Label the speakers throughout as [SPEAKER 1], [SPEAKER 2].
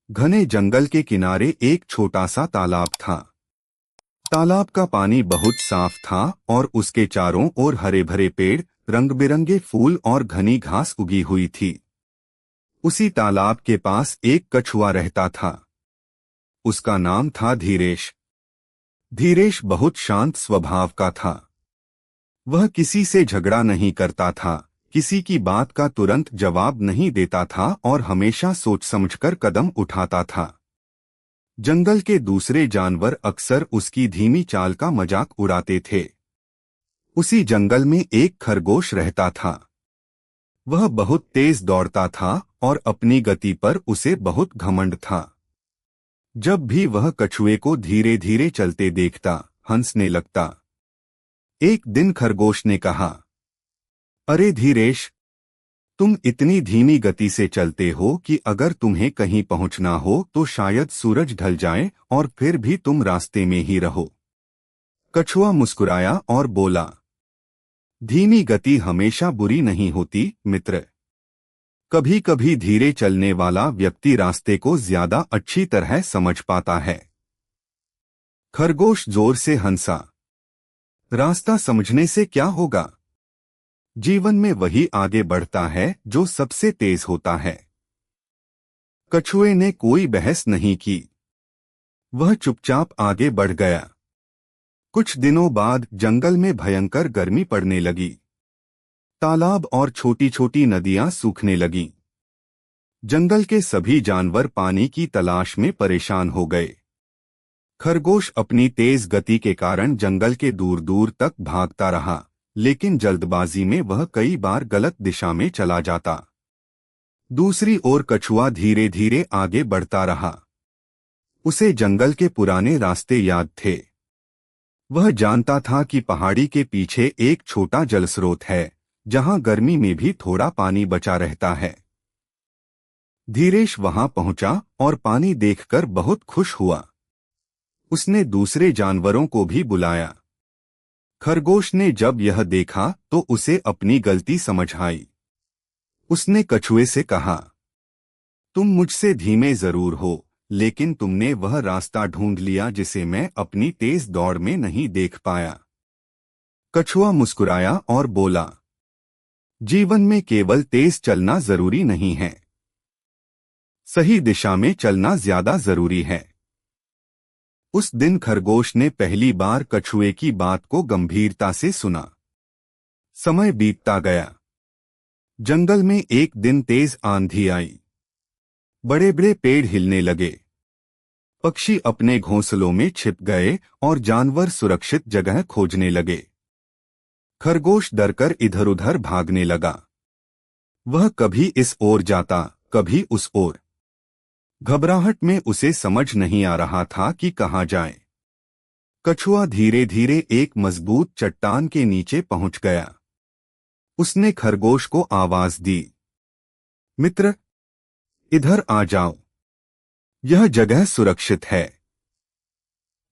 [SPEAKER 1] घने जंगल के किनारे एक छोटा सा तालाब था। तालाब का पानी बहुत साफ था और उसके चारों ओर हरे भरे पेड़, रंग बिरंगे फूल और घनी घास उगी हुई थी। उसी तालाब के पास एक कछुआ रहता था। उसका नाम था धीरेश। धीरेश बहुत शांत स्वभाव का था। वह किसी से झगड़ा नहीं करता था, किसी की बात का तुरंत जवाब नहीं देता था और हमेशा सोच समझकर कदम उठाता था। जंगल के दूसरे जानवर अक्सर उसकी धीमी चाल का मजाक उड़ाते थे। उसी जंगल में एक खरगोश रहता था। वह बहुत तेज दौड़ता था और अपनी गति पर उसे बहुत घमंड था। जब भी वह कछुए को धीरे धीरे चलते देखता, हंसने लगता। एक दिन खरगोश ने कहा, अरे धीरेश, तुम इतनी धीमी गति से चलते हो कि अगर तुम्हें कहीं पहुंचना हो तो शायद सूरज ढल जाए और फिर भी तुम रास्ते में ही रहो। कछुआ मुस्कुराया और बोला, धीमी गति हमेशा बुरी नहीं होती मित्र। कभी कभी धीरे चलने वाला व्यक्ति रास्ते को ज्यादा अच्छी तरह समझ पाता है। खरगोश जोर से हंसा। रास्ता समझने से क्या होगा? जीवन में वही आगे बढ़ता है जो सबसे तेज होता है। कछुए ने कोई बहस नहीं की। वह चुपचाप आगे बढ़ गया। कुछ दिनों बाद जंगल में भयंकर गर्मी पड़ने लगी। तालाब और छोटी छोटी नदियां सूखने लगीं। जंगल के सभी जानवर पानी की तलाश में परेशान हो गए। खरगोश अपनी तेज गति के कारण जंगल के दूर दूर तक भागता रहा, लेकिन जल्दबाजी में वह कई बार गलत दिशा में चला जाता। दूसरी ओर कछुआ धीरे धीरे आगे बढ़ता रहा। उसे जंगल के पुराने रास्ते याद थे। वह जानता था कि पहाड़ी के पीछे एक छोटा जलस्रोत है, जहां गर्मी में भी थोड़ा पानी बचा रहता है। धीरेश वहां पहुंचा और पानी देखकर बहुत खुश हुआ। उसने दूसरे जानवरों को भी बुलाया। खरगोश ने जब यह देखा तो उसे अपनी गलती समझ आई। उसने कछुए से कहा, तुम मुझसे धीमे जरूर हो, लेकिन तुमने वह रास्ता ढूंढ लिया जिसे मैं अपनी तेज दौड़ में नहीं देख पाया। कछुआ मुस्कुराया और बोला, जीवन में केवल तेज चलना जरूरी नहीं है, सही दिशा में चलना ज्यादा जरूरी है। उस दिन खरगोश ने पहली बार कछुए की बात को गंभीरता से सुना। समय बीतता गया। जंगल में एक दिन तेज आंधी आई। बड़े बड़े पेड़ हिलने लगे। पक्षी अपने घोंसलों में छिप गए और जानवर सुरक्षित जगह खोजने लगे। खरगोश डरकर इधर उधर भागने लगा। वह कभी इस ओर जाता, कभी उस ओर। घबराहट में उसे समझ नहीं आ रहा था कि कहाँ जाए। कछुआ धीरे धीरे एक मजबूत चट्टान के नीचे पहुंच गया। उसने खरगोश को आवाज दी, मित्र, इधर आ जाओ, यह जगह सुरक्षित है।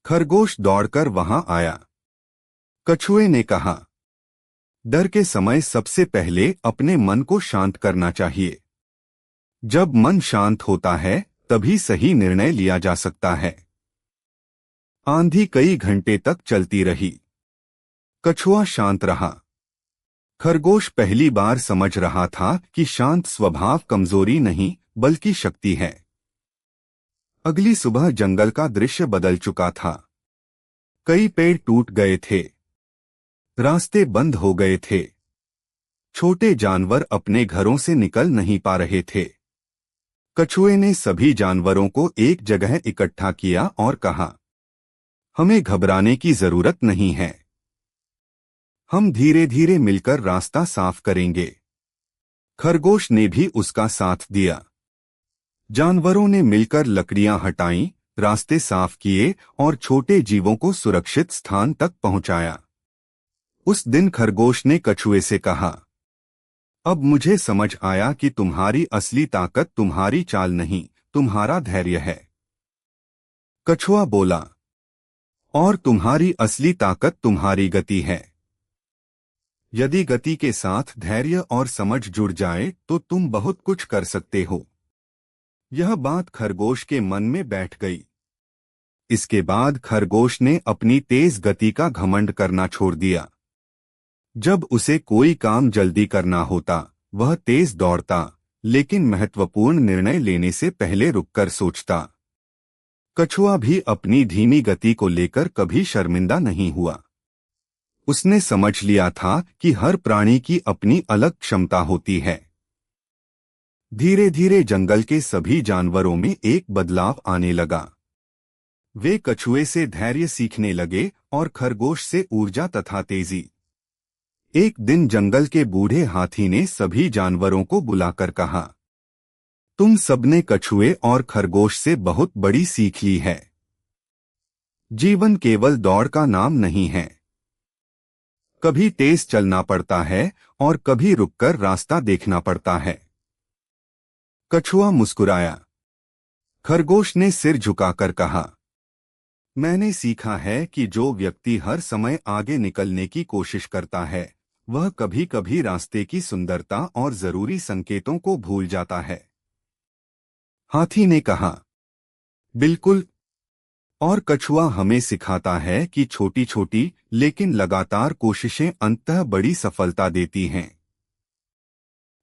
[SPEAKER 1] खरगोश दौड़कर वहां आया। कछुए ने कहा, डर के समय सबसे पहले अपने मन को शांत करना चाहिए। जब मन शांत होता है तभी सही निर्णय लिया जा सकता है। आंधी कई घंटे तक चलती रही। कछुआ शांत रहा। खरगोश पहली बार समझ रहा था कि शांत स्वभाव कमजोरी नहीं बल्कि शक्ति है। अगली सुबह जंगल का दृश्य बदल चुका था। कई पेड़ टूट गए थे। रास्ते बंद हो गए थे। छोटे जानवर अपने घरों से निकल नहीं पा रहे थे। कछुए ने सभी जानवरों को एक जगह इकट्ठा किया और कहा, हमें घबराने की जरूरत नहीं है। हम धीरे धीरे मिलकर रास्ता साफ करेंगे। खरगोश ने भी उसका साथ दिया। जानवरों ने मिलकर लकड़ियां हटाईं, रास्ते साफ किए और छोटे जीवों को सुरक्षित स्थान तक पहुंचाया। उस दिन खरगोश ने कछुए से कहा, अब मुझे समझ आया कि तुम्हारी असली ताकत तुम्हारी चाल नहीं, तुम्हारा धैर्य है। कछुआ बोला, और तुम्हारी असली ताकत तुम्हारी गति है। यदि गति के साथ धैर्य और समझ जुड़ जाए तो तुम बहुत कुछ कर सकते हो। यह बात खरगोश के मन में बैठ गई। इसके बाद खरगोश ने अपनी तेज गति का घमंड करना छोड़ दिया। जब उसे कोई काम जल्दी करना होता, वह तेज दौड़ता, लेकिन महत्वपूर्ण निर्णय लेने से पहले रुककर सोचता। कछुआ भी अपनी धीमी गति को लेकर कभी शर्मिंदा नहीं हुआ। उसने समझ लिया था कि हर प्राणी की अपनी अलग क्षमता होती है। धीरे धीरे जंगल के सभी जानवरों में एक बदलाव आने लगा। वे कछुए से धैर्य सीखने लगे और खरगोश से ऊर्जा तथा तेजी। एक दिन जंगल के बूढ़े हाथी ने सभी जानवरों को बुलाकर कहा, तुम सबने कछुए और खरगोश से बहुत बड़ी सीख ली है। जीवन केवल दौड़ का नाम नहीं है। कभी तेज चलना पड़ता है और कभी रुककर रास्ता देखना पड़ता है। कछुआ मुस्कुराया। खरगोश ने सिर झुकाकर कहा, मैंने सीखा है कि जो व्यक्ति हर समय आगे निकलने की कोशिश करता है, वह कभी कभी रास्ते की सुंदरता और जरूरी संकेतों को भूल जाता है। हाथी ने कहा, बिल्कुल। और कछुआ हमें सिखाता है कि छोटी छोटी लेकिन लगातार कोशिशें अंततः बड़ी सफलता देती हैं।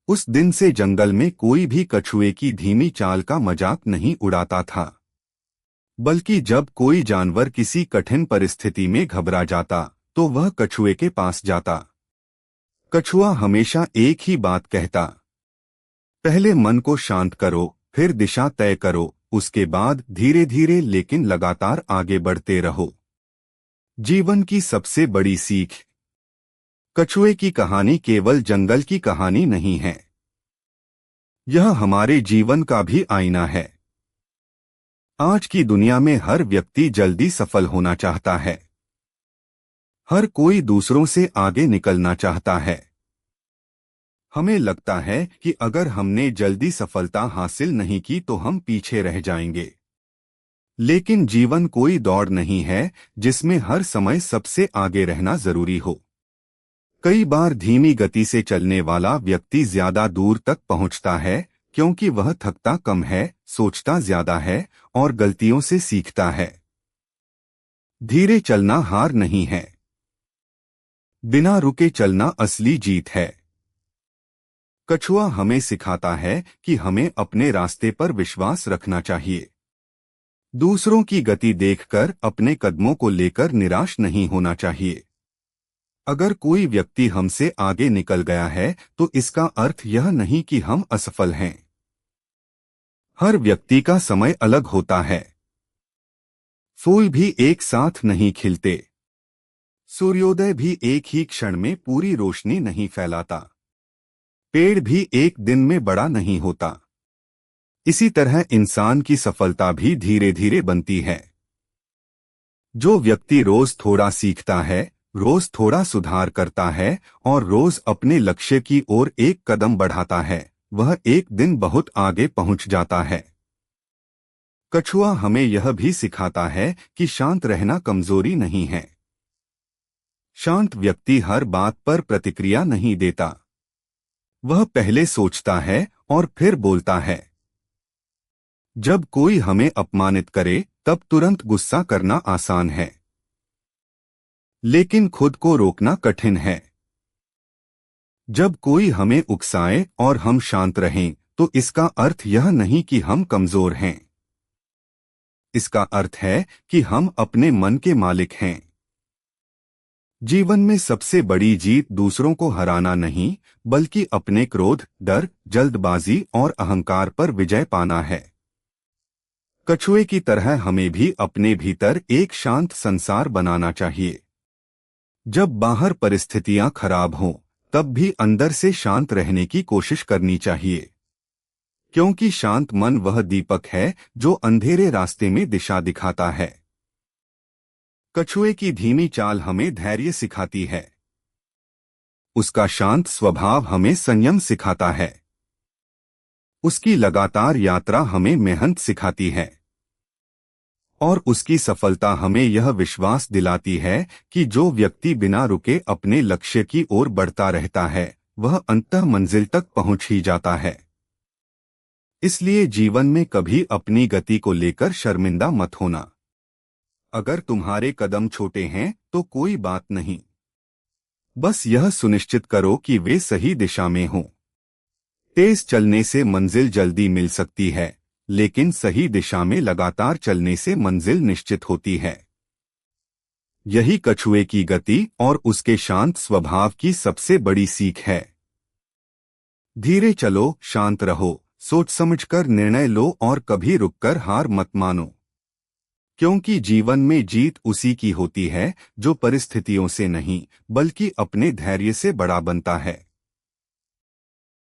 [SPEAKER 1] उस दिन से जंगल में कोई भी कछुए की धीमी चाल का मजाक नहीं उड़ाता था, बल्कि जब कोई जानवर किसी कठिन परिस्थिति में घबरा जाता तो वह कछुए के पास जाता। कछुआ हमेशा एक ही बात कहता, पहले मन को शांत करो, फिर दिशा तय करो, उसके बाद धीरे धीरे लेकिन लगातार आगे बढ़ते रहो। जीवन की सबसे बड़ी सीख। कछुए की कहानी केवल जंगल की कहानी नहीं है, यह हमारे जीवन का भी आईना है। आज की दुनिया में हर व्यक्ति जल्दी सफल होना चाहता है। हर कोई दूसरों से आगे निकलना चाहता है। हमें लगता है कि अगर हमने जल्दी सफलता हासिल नहीं की तो हम पीछे रह जाएंगे। लेकिन जीवन कोई दौड़ नहीं है जिसमें हर समय सबसे आगे रहना जरूरी हो। कई बार धीमी गति से चलने वाला व्यक्ति ज्यादा दूर तक पहुंचता है क्योंकि वह थकता कम है, सोचता ज्यादा है और गलतियों से सीखता है। धीरे चलना हार नहीं है, बिना रुके चलना असली जीत है। कछुआ हमें सिखाता है कि हमें अपने रास्ते पर विश्वास रखना चाहिए। दूसरों की गति देखकर अपने कदमों को लेकर निराश नहीं होना चाहिए। अगर कोई व्यक्ति हमसे आगे निकल गया है तो इसका अर्थ यह नहीं कि हम असफल हैं। हर व्यक्ति का समय अलग होता है। फूल भी एक साथ नहीं खिलते। सूर्योदय भी एक ही क्षण में पूरी रोशनी नहीं फैलाता। पेड़ भी एक दिन में बड़ा नहीं होता। इसी तरह इंसान की सफलता भी धीरे धीरे बनती है। जो व्यक्ति रोज थोड़ा सीखता है, रोज थोड़ा सुधार करता है और रोज अपने लक्ष्य की ओर एक कदम बढ़ाता है, वह एक दिन बहुत आगे पहुंच जाता है। कछुआ हमें यह भी सिखाता है कि शांत रहना कमजोरी नहीं है। शांत व्यक्ति हर बात पर प्रतिक्रिया नहीं देता। वह पहले सोचता है और फिर बोलता है। जब कोई हमें अपमानित करे तब तुरंत गुस्सा करना आसान है, लेकिन खुद को रोकना कठिन है। जब कोई हमें उकसाए और हम शांत रहें तो इसका अर्थ यह नहीं कि हम कमजोर हैं। इसका अर्थ है कि हम अपने मन के मालिक हैं। जीवन में सबसे बड़ी जीत दूसरों को हराना नहीं, बल्कि अपने क्रोध, डर, जल्दबाजी और अहंकार पर विजय पाना है। कछुए की तरह हमें भी अपने भीतर एक शांत संसार बनाना चाहिए। जब बाहर परिस्थितियां खराब हों, तब भी अंदर से शांत रहने की कोशिश करनी चाहिए, क्योंकि शांत मन वह दीपक है जो अंधेरे रास्ते में दिशा दिखाता है। कछुए की धीमी चाल हमें धैर्य सिखाती है। उसका शांत स्वभाव हमें संयम सिखाता है। उसकी लगातार यात्रा हमें मेहनत सिखाती है। और उसकी सफलता हमें यह विश्वास दिलाती है कि जो व्यक्ति बिना रुके अपने लक्ष्य की ओर बढ़ता रहता है, वह अंततः मंजिल तक पहुंच ही जाता है। इसलिए जीवन में कभी अपनी गति को लेकर शर्मिंदा मत होना। अगर तुम्हारे कदम छोटे हैं तो कोई बात नहीं, बस यह सुनिश्चित करो कि वे सही दिशा में हों। तेज चलने से मंजिल जल्दी मिल सकती है, लेकिन सही दिशा में लगातार चलने से मंजिल निश्चित होती है। यही कछुए की गति और उसके शांत स्वभाव की सबसे बड़ी सीख है। धीरे चलो, शांत रहो, सोच समझकर निर्णय लो और कभी रुककर हार मत मानो, क्योंकि जीवन में जीत उसी की होती है जो परिस्थितियों से नहीं बल्कि अपने धैर्य से बड़ा बनता है।